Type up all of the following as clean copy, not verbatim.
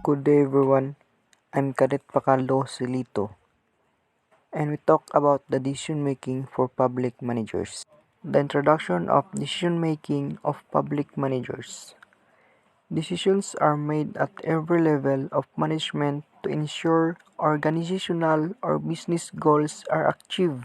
Good day everyone, I'm Cadet Pacalo Silito, and we talk about the decision making for public managers. The introduction of decision making of public managers. Decisions are made at every level of management to ensure organizational or business goals are achieved.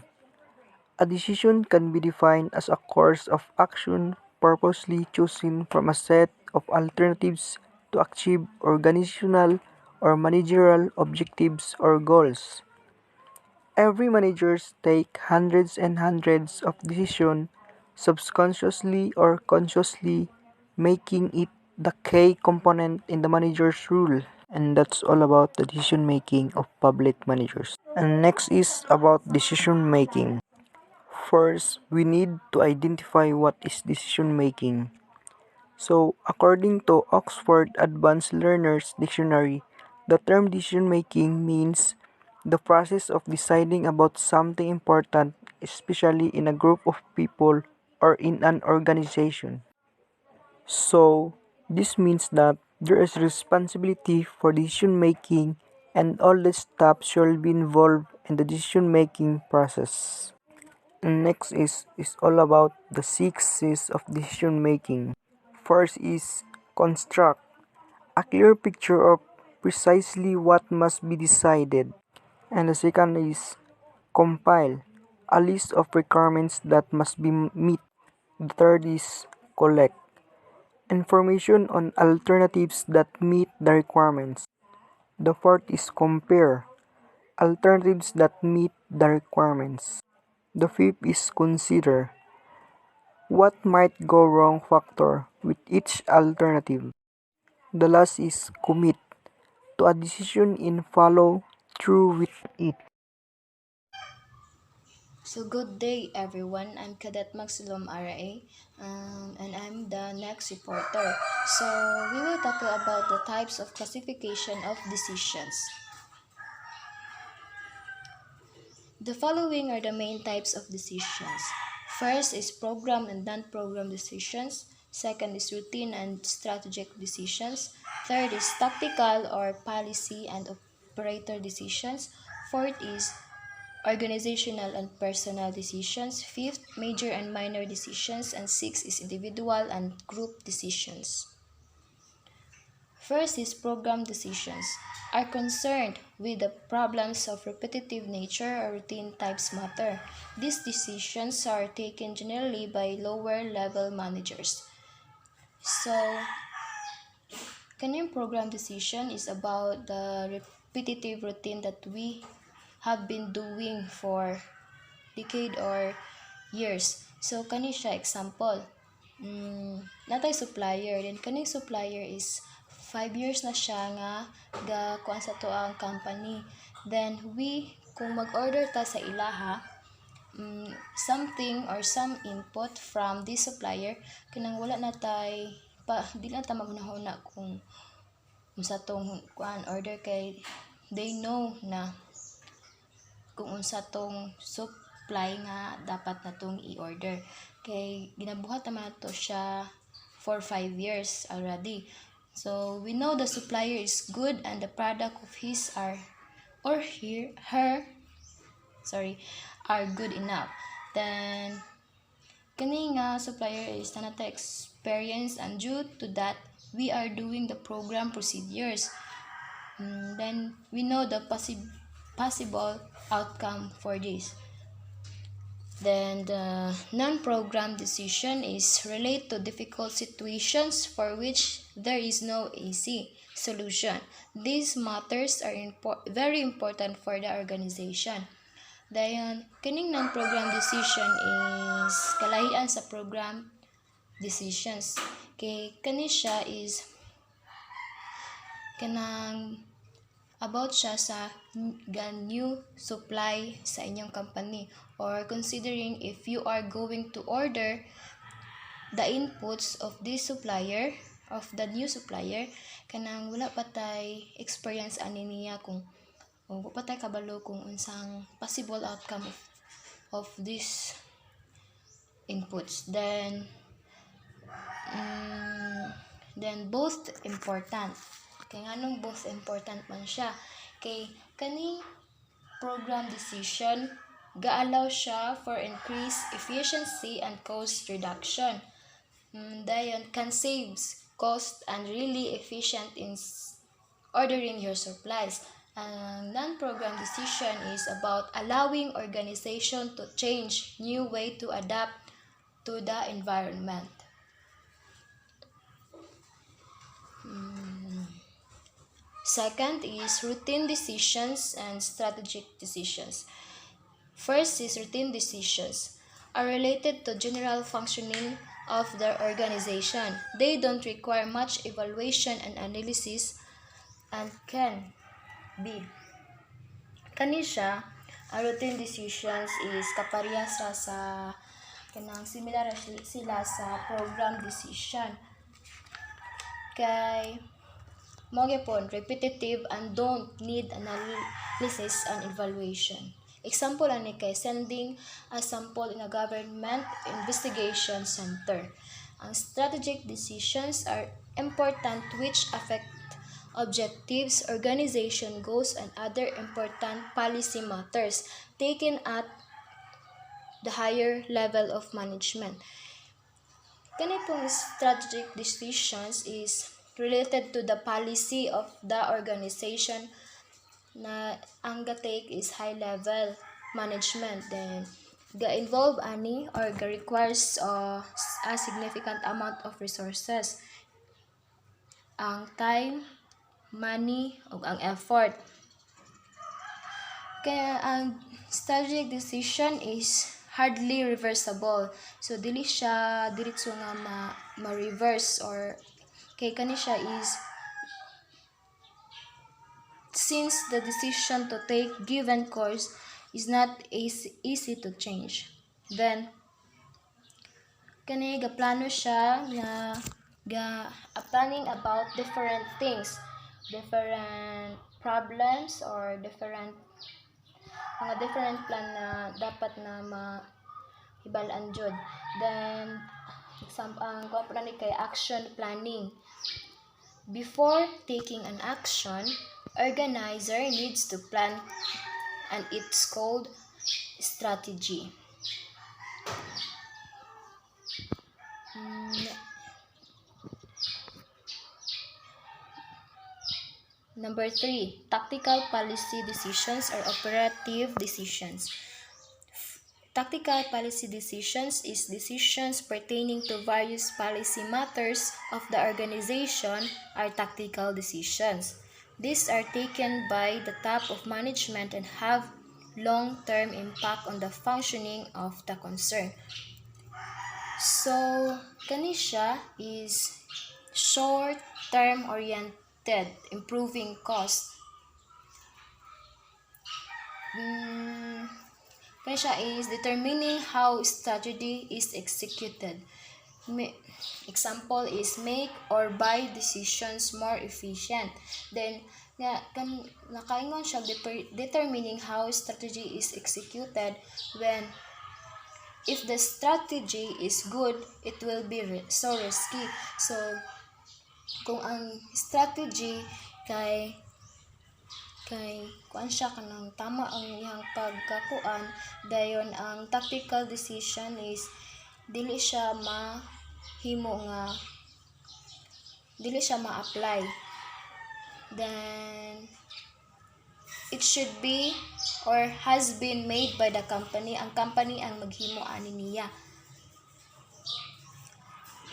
A decision can be defined as a course of action purposely chosen from a set of alternatives to achieve organizational or managerial objectives or goals. Every managers take hundreds and hundreds of decisions subconsciously or consciously, making it the key component in the manager's role. And that's all about the decision making of public managers. And next is about decision making. First, we need to identify what is decision making. So, according to Oxford Advanced Learners Dictionary, the term decision making means the process of deciding about something important, especially in a group of people or in an organization. So, this means that there is responsibility for decision making and all the staff should be involved in the decision making process. Next is all about the 6 C's of decision making. First is construct a clear picture of precisely what must be decided. And the second is compile a list of requirements that must be met. The third is collect information on alternatives that meet the requirements. The fourth is compare alternatives that meet the requirements. The fifth is consider what might go wrong factor with each alternative. The last is commit to a decision and follow through with it. So good day everyone. I'm Cadet Maxilom RA, and I'm the next reporter. So we will talk about the types of classification of decisions. The following are the main types of decisions. First is program and non-program decisions. Second is routine and strategic decisions. Third is tactical or policy and operator decisions. Fourth is organizational and personal decisions. Fifth, major and minor decisions. And sixth is individual and group decisions. First is program decisions are concerned with the problems of repetitive nature or routine types matter. These decisions are taken generally by lower level managers. So, Canadian program decision is about the repetitive routine that we have been doing for decade or years. So, kani siya example. Natay supplier. Then, kaning supplier is 5 years na siya nga kuan sa to ang company. Then, kung mag-order ta sa ilaha, something or some input from this supplier, kinang wala na tay, di na ta maghunahuna kung unsa tong kuan order kay they know na kung unsa tong supply nga dapat na tong i-order. Kay ginabuhat naman to siya for 5 years already. So we know the supplier is good and the product of his her are good enough. Then kani nga supplier is nanata experience and due to that we are doing the program procedures. Then we know the possible outcome for this. Then the non-program decision is related to difficult situations for which there is no easy solution. These matters are very important for the organization. Dayon, kining non-program decision is kalahian sa program decisions. Kay kani siya is kanang about siya sa new supply sa inyong company or considering if you are going to order the inputs of this supplier of the new supplier kanang wala pa tay experience ani niya kung wala pa tay kabalo kung unsang possible outcome of these inputs. Then both important. Kay nganong both important man siya. Kay kaning program decision ga-allow siya for increased efficiency and cost reduction. Dayon can saves cost and really efficient in ordering your supplies. Ang non-program decision is about allowing organization to change new way to adapt to the environment. Second is routine decisions and strategic decisions. First is routine decisions are related to general functioning of the organization. They don't require much evaluation and analysis and can be. Kani siya, routine decisions is kaparehas sa kanang similar sila sa program decision. Kay mo gyapon repetitive and don't need analysis and evaluation. Example ani kay sending a sample in a government investigation center. Ang strategic decisions are important which affect objectives, organization goals, and other important policy matters taken at the higher level of management. Ganitong strategic decisions is related to the policy of the organization na ang ga-take is high level management. Then ga-involve ani or ga-requires a significant amount of resources. Ang time, money, ug ang effort. Kaya ang strategic decision is hardly reversible. So dili siya diretso nga ma-reverse or kay kani siya is since the decision to take given course is not easy to change. Then kani gaplano siya nga planning about different things, different problems or different plan na dapat na mahibal-an jud. Then ang kuan ni kay action planning. Before taking an action, organizer needs to plan and it's called strategy. Number 3, tactical policy decisions or operative decisions. Tactical policy decisions is decisions pertaining to various policy matters of the organization are tactical decisions. These are taken by the top of management and have long-term impact on the functioning of the concern. So, kani siya is short-term oriented, improving cost. Kani siya is determining how strategy is executed. Example is make or buy decisions more efficient. Then, nakaingon siya determining how strategy is executed when if the strategy is good, it will be so risky. So, kung ang strategy kay kuan siya kanang tama ang iyang pagkakuan, dayon ang tactical decision is dili siya ma-apply. Then it should be or has been made by the company. Ang company ang maghimo ani niya.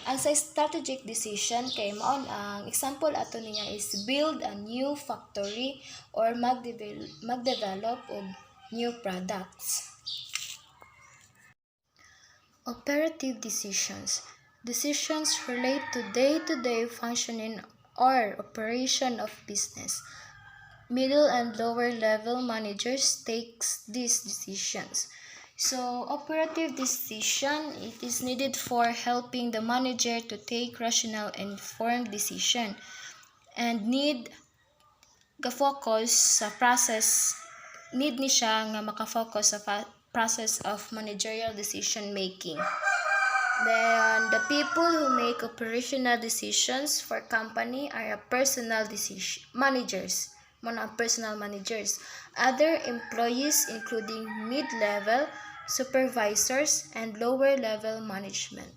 Ang sa strategic decision kay maon ang example ato niya is build a new factory or magdevelop og new products. Operative decisions. Decisions relate to day-to-day functioning or operation of business. Middle and lower level managers takes these decisions. So, operative decision, it is needed for helping the manager to take rational and informed decision and need ga-focus sa process. Need ni siya nga maka-focus sa process of managerial decision making. Then the people who make operational decisions for company are personal decision managers. Mga personal managers. Other employees including mid-level, supervisors, and lower-level management.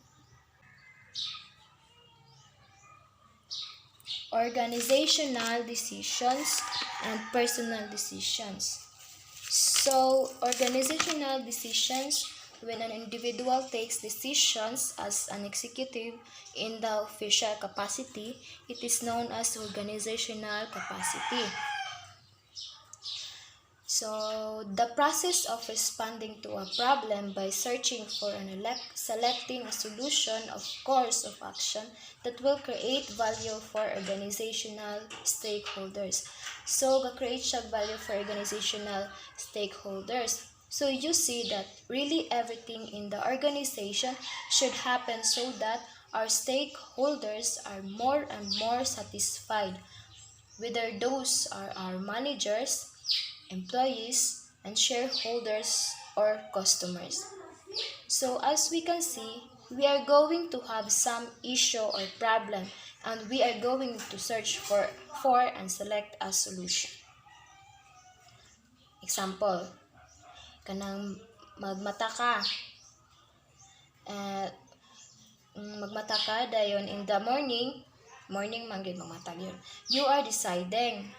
Organizational decisions and personal decisions. So, organizational decisions, when an individual takes decisions as an executive in the official capacity, it is known as organizational capacity. So, the process of responding to a problem by searching for and selecting a solution of course of action that will create value for organizational stakeholders. So, create siya value for organizational stakeholders. So, you see that really everything in the organization should happen so that our stakeholders are more and more satisfied, whether those are our managers, employees, and shareholders or customers. So as we can see, we are going to have some issue or problem and we are going to search for and select a solution. Example, kanang magmata ka. Uh, magmata ka dayon in the morning man gyud magmata gyud. You are deciding.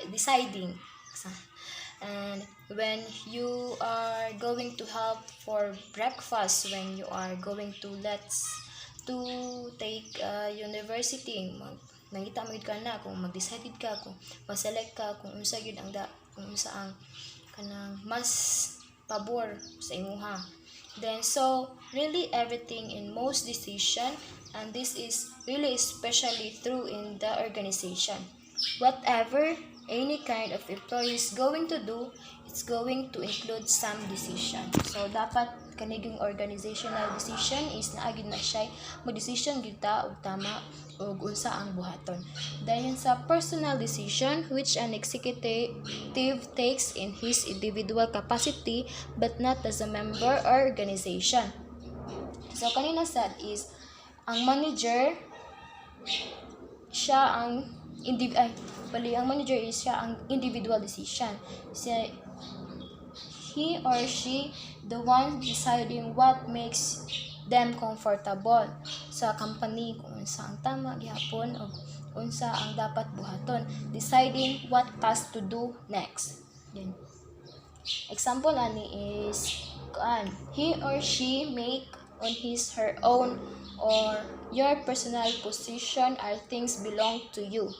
And when you are going to help for breakfast, when you are going to take university, nangita mo ka na kung mag-decide ka, kung ma-select ka kung unsa gyud kung unsa ang kanang mas pabor sa imuha. Then so really everything in most decision, and this is really especially true in the organization. Whatever any kind of employee is going to do, it's going to include some decision. So dapat kaniging organizational decision is naagid na siya mag-decision gyud ta og tama og unsa ang buhaton. Dayon sa personal decision which an executive takes in his individual capacity but not as a member or organization. So kanina said is ang manager siya ang ang manager is siya ang individual decision. He or she the one deciding what makes them comfortable sa company, kung unsa ang tama gihapon o unsa ang dapat buhaton, deciding what task to do next. Then example ani is he or she make on his her own or your personal position are things belong to you.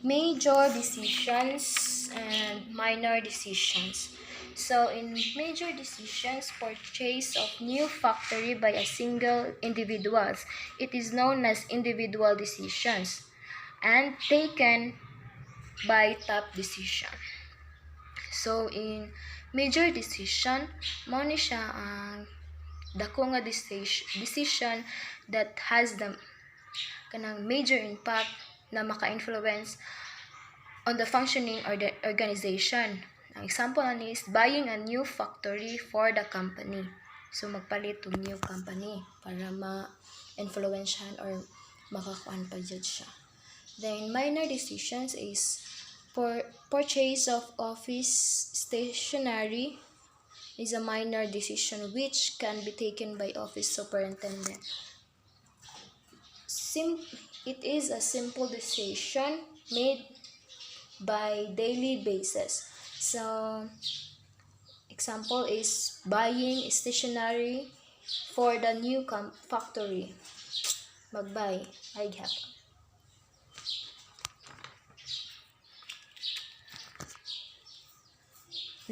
Major decisions and minor decisions. So in major decisions, purchase of new factory by a single individuals, it is known as individual decisions and taken by top decision. So in major decision, mo ni siya ang dako nga decision that has the kanang major impact na maka-influence on the functioning or the organization. Ang example ani is buying a new factory for the company. So magpalit og new company para ma-influensyahan or makakuan pa jud siya. Then minor decisions is purchase of office stationery is a minor decision which can be taken by office superintendent. It is a simple decision made by daily basis. So example is buying stationery for the new factory. Magbuy ay gihapon.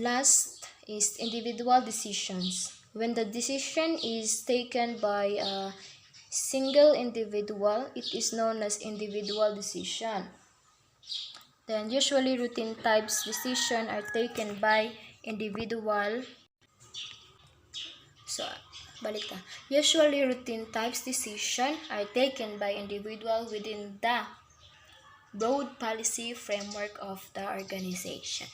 Last is individual decisions. When the decision is taken by a single individual, it is known as individual decision. Then usually routine types decision are taken by individual. So balik ta. Usually routine types decision are taken by individual within the broad policy framework of the organization.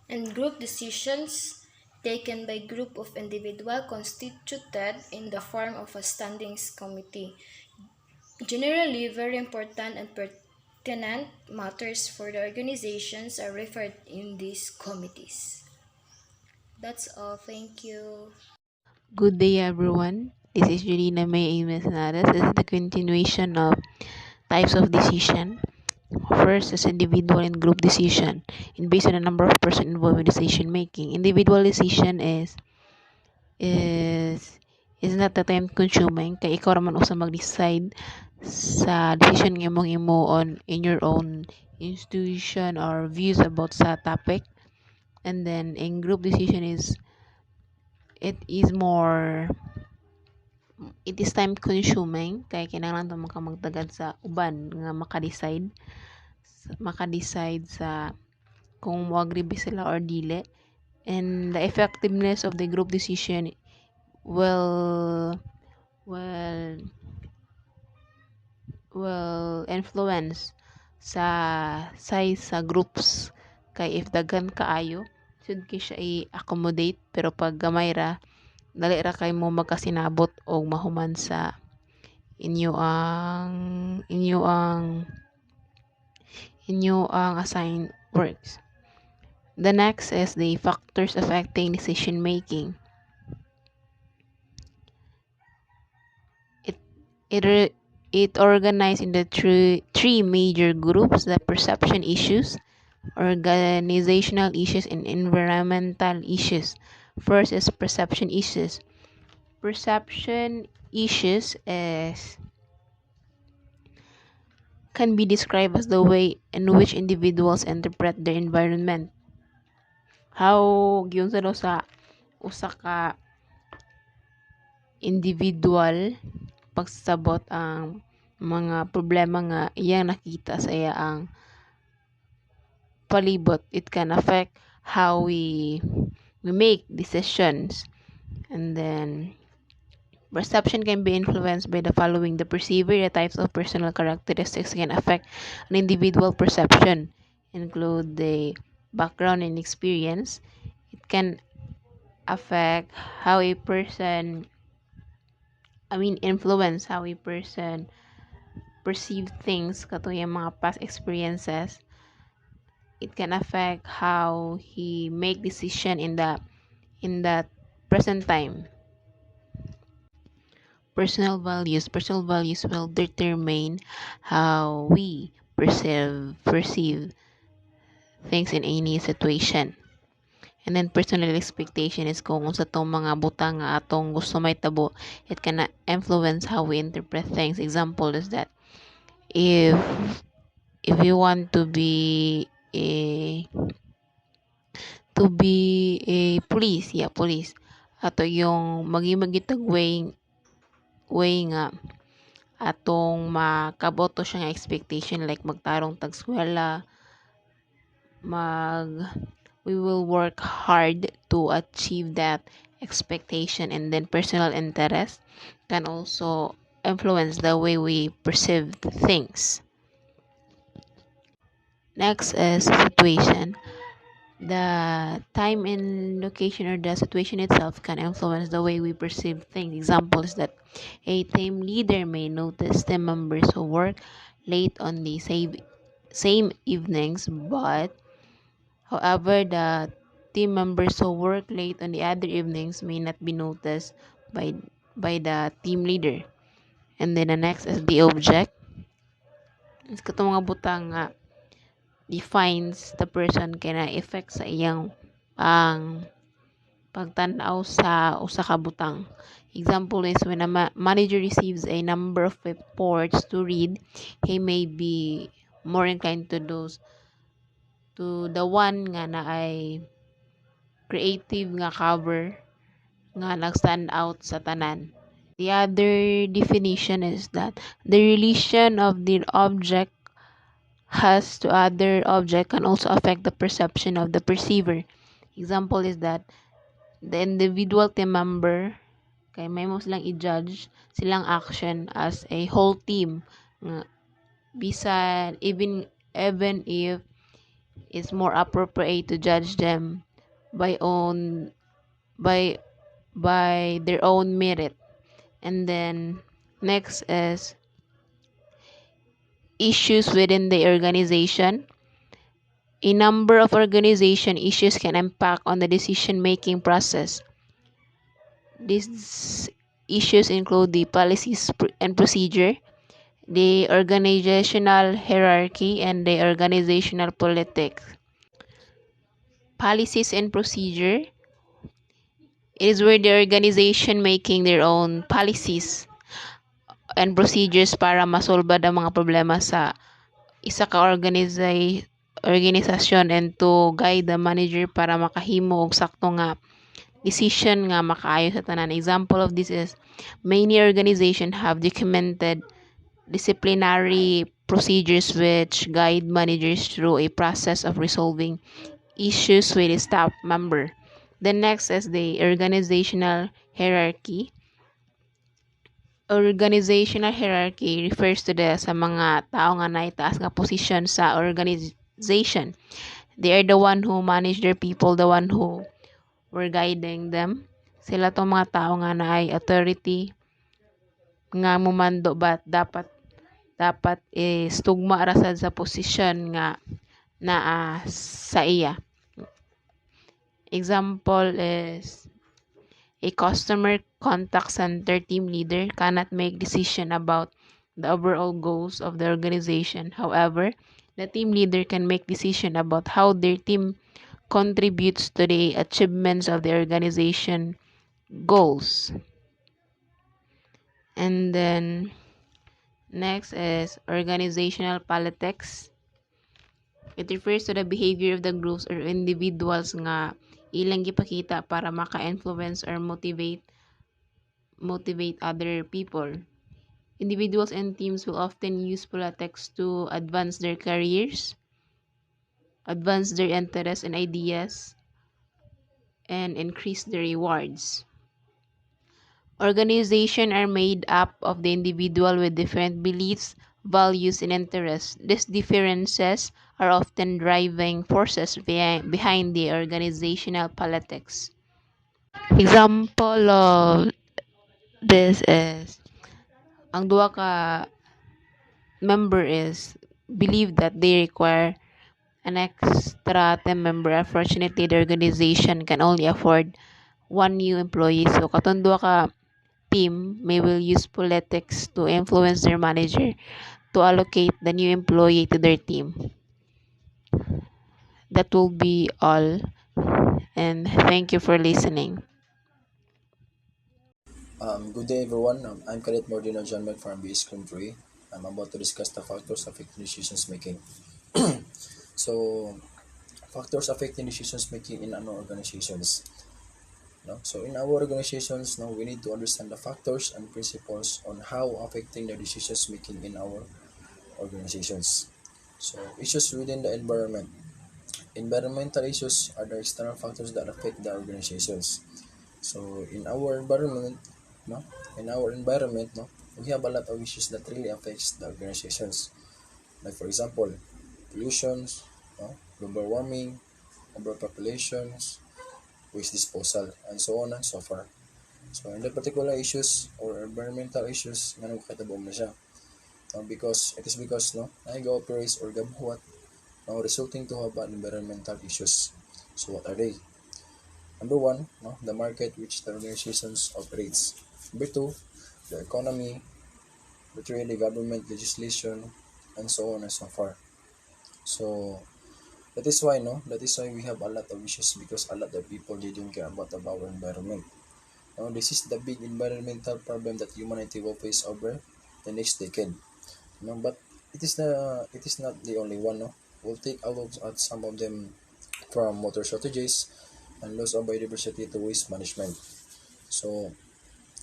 And group decisions taken by group of individual constituted in the form of a standings committee. Generally, very important and pertinent matters for the organizations are referred in these committees. That's all. Thank you. Good day, everyone. This is Julina May Amos Nadas. This is the continuation of types of decision. First is individual and group decision, and based on the number of persons involved in decision making. Individual decision is is not the time consuming kay ikaw ra man usa mag-decide sa decision nga imong imo on in your own institution or views about sa topic. And then in group decision it is more it is time consuming kay kinahanglan ta ka magtagad sa uban nga maka-decide sa kung mo agree ba sila or dili, and the effectiveness of the group decision will will will influence sa size sa groups, kay if daghan kaayo should kay siya i-accommodate, pero pag gamay ra dali ra kay mo magkasinabot og mahuman sa inyo ang assigned works. The next is the factors affecting decision making. It organized in the three major groups: the perception issues, organizational issues, and environmental issues. First is perception issues. Perception issues can be described as the way in which individuals interpret their environment. How gyud sa usa ka individual pagsabot ang mga problema nga iyang nakita sa iyang palibot. It can affect how we make decisions. And then perception can be influenced by the following. The perceiver, the types of personal characteristics can affect an individual perception, include the background and experience. It can affect how a person influence how a person perceive things kato yung mga past experiences. It can affect how he make decision in that present time. Personal values will determine how we perceive things in any situation. And then personal expectation is kung sa tong mga butang nga atong gusto may tabo, it can influence how we interpret things. Example is that if you want to be a police, ato yung magitag way nga atong makaboto siya nga expectation, like magtarong tag eskwela, we will work hard to achieve that expectation. And then personal interest can also influence the way we perceive things. Next is situation. The time and location or the situation itself can influence the way we perceive things. Example is that a team leader may notice team members who work late on the same evenings, but however, the team members who work late on the other evenings may not be noticed by the team leader. And then the next is the object. Is katong mga butang nga defines the person kay na effect sa iyang pagtan-aw sa usa ka butang. Example is when a manager receives a number of reports to read, he may be more inclined to the one nga na ay creative nga cover nga nag-stand out sa tanan. The other definition is that the relation of the object has to other object can also affect the perception of the perceiver. Example is that the individual team member kay may mo silang i-judge silang action as a whole team nga bisan even if it's more appropriate to judge them by own by their own merit. And then next is issues within the organization. A number of organization issues can impact on the decision making process. These issues include the policies and procedure, the organizational hierarchy, and the organizational politics. Policies and procedure, it is where the organization making their own policies and procedures para masolba ang mga problema sa isa ka organisasyon and to guide the manager para makahimo og sakto nga decision nga makaayo sa tanan. Example of this is many organizations have documented disciplinary procedures which guide managers through a process of resolving issues with a staff member. The next is the organizational hierarchy. Organizational hierarchy refers to the sa mga tao nga naitaas nga posisyon sa organization. They are the one who manage their people, the one who were guiding them. Sila tong mga tao nga naay authority nga mumando but dapat is tugma ra sad sa posisyon nga naa sa iya. Example is a customer contact center team leader cannot make decision about the overall goals of the organization. However, the team leader can make decision about how their team contributes to the achievements of the organization goals. And then next is organizational politics. It refers to the behavior of the groups or individuals nga ilang gipakita para maka-influence or motivate other people. Individuals and teams will often use politics to advance their careers, advance their interests and ideas, and increase their rewards. Organizations are made up of the individual with different beliefs, values, and interests. These differences are often driving forces behind the organizational politics. Example of this is ang duha ka member is believe that they require an extra team member. Unfortunately, the organization can only afford one new employee. So katong duha ka team may will use politics to influence their manager to allocate the new employee to their team. That will be all, and thank you for listening. Good day, everyone. I'm Cadet Mordino John Mac from BS Scrum 3. I'm about to discuss the factors affecting decisions making. So, factors affecting decisions making in our organizations. No? So, in our organizations, we need to understand the factors and principles on how affecting the decisions making in our organizations. So, issues within the environment. Environmental issues are the external factors that affect the organizations. So in our environment, we have a lot of issues that really affects the organizations. Like for example, pollutions, global warming, overpopulations, waste disposal, and so on and so forth. So in the particular issues or environmental issues, nga nagkatabo na siya. Because ay operates or gabuhat resulting to have environmental issues. So what are they? Number one, the market which the organizations operates. Number two, the economy. Number three, the government legislation, and so on and so forth. So that is why we have a lot of issues because a lot of people didn't care about our environment. This is the big environmental problem that humanity will face over the next decade. But it is not the only one. We'll take a look at some of them from water shortages and loss of biodiversity to waste management. So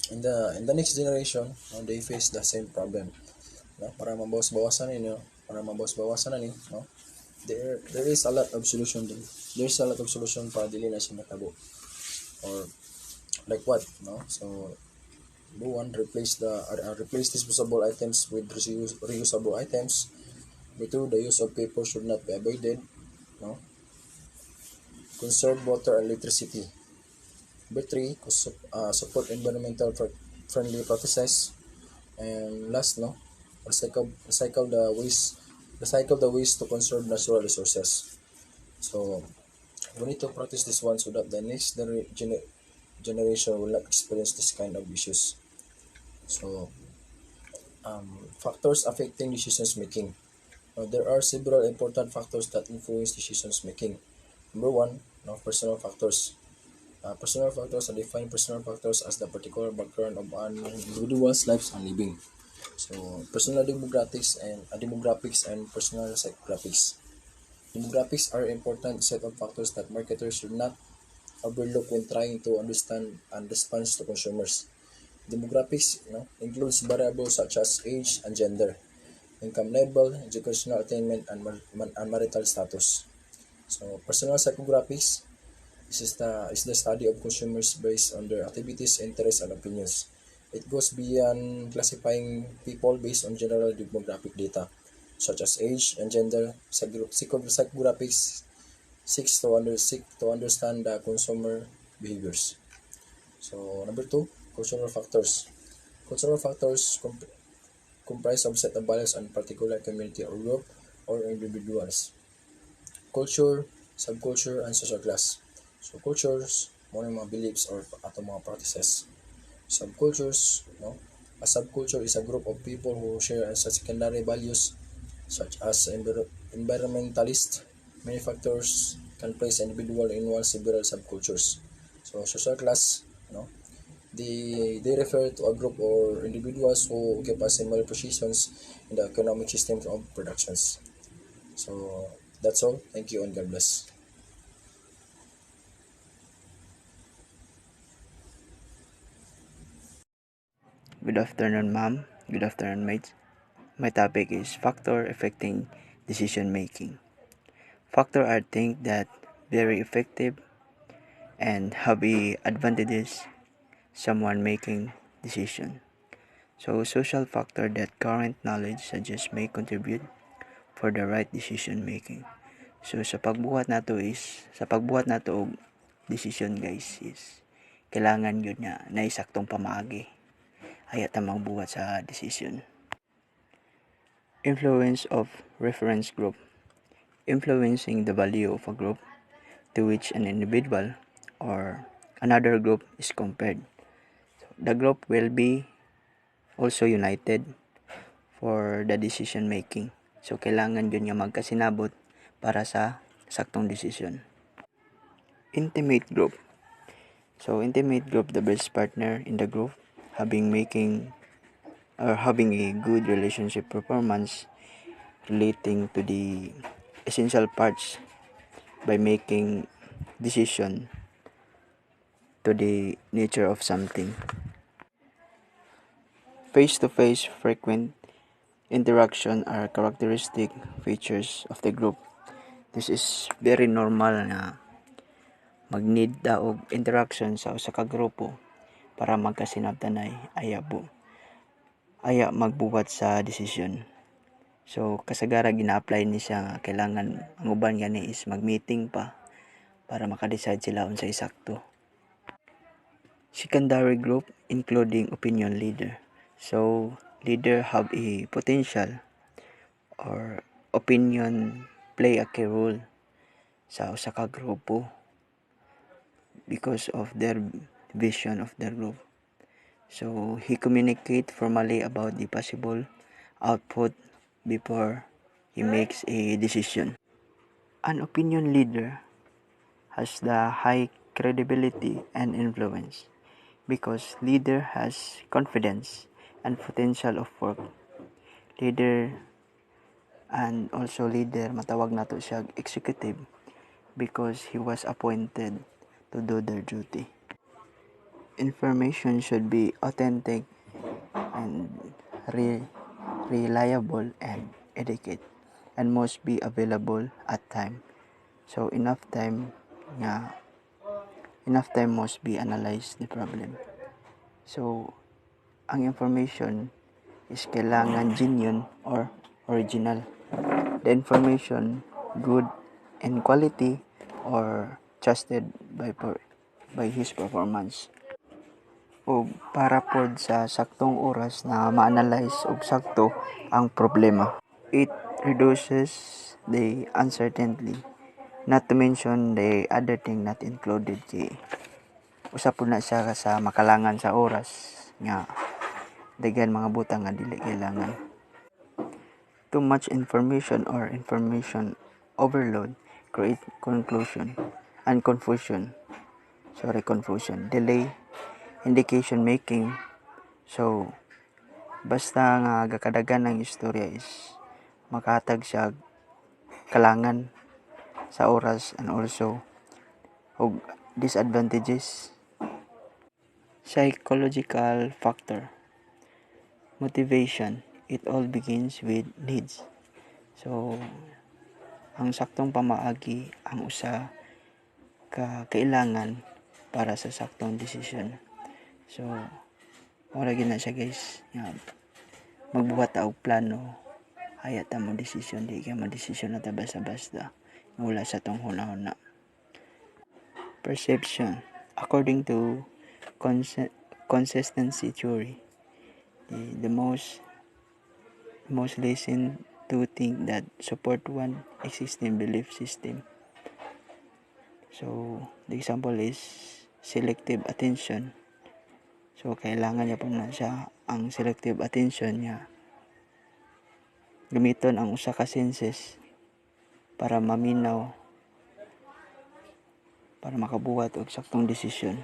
in the next generation, they face the same problem. Para mabawas-bawasan ni, there is a lot of solution din. There's a lot of solution para dili na siya natabo. Or like what, So number one, replace disposable items with reusable items. Number two, the use of paper should not be avoided. Conserve water and electricity. Number three, support environmental friendly practices. And last, no, recycle the waste to conserve natural resources. So we need to practice this one so that the next generation will not experience this kind of issues. So factors affecting decisions making. There are several important factors that influence decisions making. Number one, no, personal factors. Personal factors are defined personal factors as the particular background of an individual's lives and living. So personal demographics and personal psychographics. Demographics are important set of factors that marketers should not overlook when trying to understand and respond to consumers. Demographics, includes variables such as age and gender, income level, educational attainment, and marital status. So personal psychographics is the study of consumers based on their activities, interests, and opinions. It goes beyond classifying people based on general demographic data, such as age and gender. Psychographics seek to understand the consumer behaviors. So number two, cultural factors. Cultural factors comprise of set of values and particular community or group or individuals. Culture, subculture, and social class. So cultures, mo mga beliefs or ato mga practices. Subcultures, no? A subculture is a group of people who share such secondary values such as environmentalist. Many factors can place an individual in one several subcultures. So social class, no? They refer to a group or individuals who occupy similar positions in the economic systems of productions. So that's all. Thank you and God bless. Good afternoon, ma'am. Good afternoon, mates. My topic is factor affecting decision making. Factor are things that very effective and have advantages someone making decision. So social factor that current knowledge suggests may contribute for the right decision making. So sa pagbuhat nato og decision guys is kailangan yun nga na isaktong pamaagi ay ta magbuhat sa decision. Influence of reference group. Influencing the value of a group to which an individual or another group is compared. The group will be also united for the decision making. So kailangan yun nga magkasinabot para sa saktong decision. Intimate group. So intimate group, the best partner in the group having a good relationship performance relating to the essential parts by making decision to the nature of something. Face-to-face frequent interaction are characteristic features of the group. This is very normal na mag-need og interaction sa usa ka grupo para magkasinabtanay aya magbuhat sa decision. So kasagara gina-apply ni siya nga kailangan ang uban gani is mag-meeting pa para maka-decide sila unsay sakto. Secondary group including opinion leader. So leader have a potential or opinion play a key role sa usa ka grupo because of their vision of their group. So he communicate formally about the possible output before he makes a decision. An opinion leader has the high credibility and influence because leader has confidence and potential of work. Leader and also leader matawag nato siya executive because he was appointed to do their duty. Information should be authentic and reliable and adequate and must be available at time. So enough time must be analyze the problem. So ang information is kailangan genuine or original. The information good and quality or trusted by by his performance. O para pod sa saktong oras na ma-analyze og sakto ang problema. It reduces the uncertainty, not to mention the other thing not included kay usa po na siya sa makalangan sa oras nga daghan mga butang nga dili kailangan. Too much information or information overload create confusion, delay indication making. So basta nga gakadagan ng istorya is makahatag siya kalangan sa oras and also og disadvantages. Psychological factor, motivation, it all begins with needs. So ang saktong pamaagi ang usa ka kailangan para sa saktong desisyon. So ora gyud na siya guys nga magbuhat ta og plano, hayat ta mo desisyon, di ka mo desisyon na ta basta-basta wala sa tong hunahuna. Perception, according to consistency theory, the most listened to think that support one existing belief system. So the example is selective attention. So kailangan niya po na siya ang selective attention niya gamiton ang usa ka senses para maminaw, para makabuhat og saktong desisyon.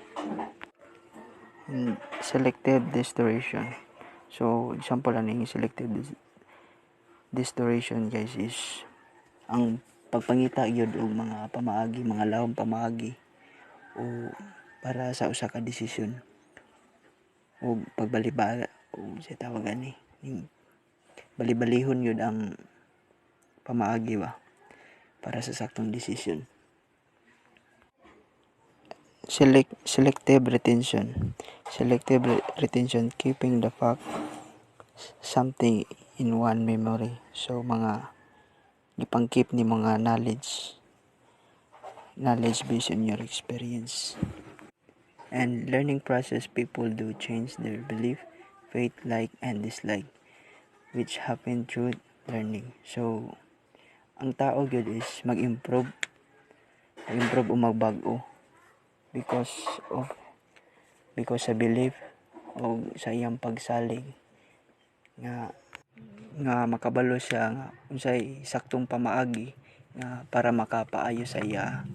And selective distortion. So example ani selective distortion guys is ang pagpangita gyud og mga pamaagi, mga lahom pamaagi o para sa usa ka desisyon o pagbaliba o sa tawag ani bali-balihon yun ang pamaagi ba para sa saktong desisyon. Selective retention, keeping the fact something in one memory. So mga gipang-keep ni mga knowledge based on your experience. And learning process, people do change their belief, faith, like and dislike, which happen through learning. So ang tao gyud is mag-improve o magbag-o because sa belief o sa iyang pagsalig nga makabalo siya nga unsay saktong pamaagi nga para makapaayo sa iya.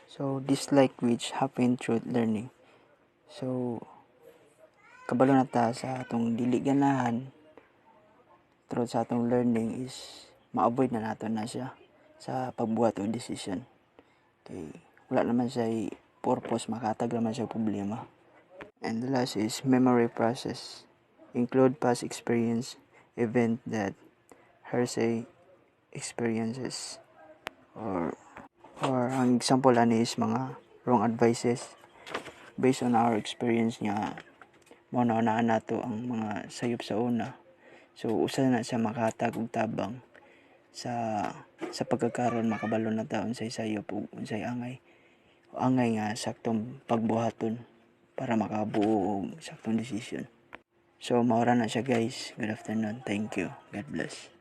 So dislike, which happen through learning. So kabalo na ta sa atong dili ganahan through sa atong learning is ma-avoid na nato na siya sa pagbuhat og decision. Okay, wala naman siya purpose, makatag naman siya problema. And the last is memory process, include past experience, event that hearsay experiences or ang example ani is mga wrong advices based on our experience nga mo na nato ang mga sayop sa una. So usa na siya makahatag og tabang sa pagkakaroon, makabalo na ta unsay sayop ug unsay angay nga saktong pagbuhaton para makabuo og saktong decision. So maura na siya guys. Good afternoon. Thank you. God bless.